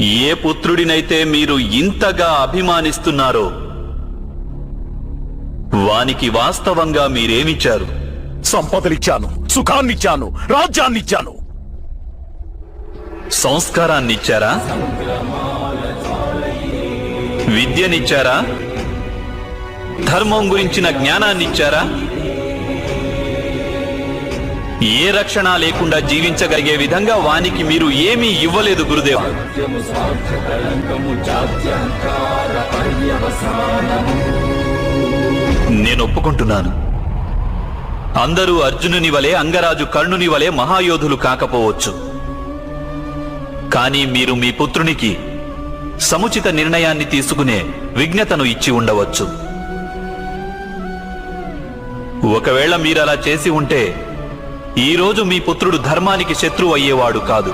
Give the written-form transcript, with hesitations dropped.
ఏ పుత్రుడినైతే మీరు ఇంతగా అభిమానిస్తున్నారో వానికి వాస్తవంగా మీరేమిచ్చారు? సంపదలిచ్చాను, సుఖాన్నిచ్చాను, రాజ్యాన్నిచ్చాను. సంస్కారాన్నిచ్చారా? విద్యనిచ్చారా? ధర్మం గురించిన జ్ఞానాన్నిచ్చారా? ఏ రక్షణ లేకుండా జీవించగలిగే విధంగా వానికి మీరు ఏమీ ఇవ్వలేదు గురుదేవా. నేను ఒప్పుకుంటున్నాను, అందరూ అర్జునుని వలె, అంగరాజు కర్ణుని వలె మహాయోధులు కాకపోవచ్చు. కానీ మీరు మీ పుత్రునికి సముచిత నిర్ణయాన్ని తీసుకునే విజ్ఞతను ఇచ్చి ఉండవచ్చు. ఒకవేళ మీరలా చేసి ఉంటే ఈరోజు మీ పుత్రుడు ధర్మానికి శత్రువు అయ్యేవాడు కాదు.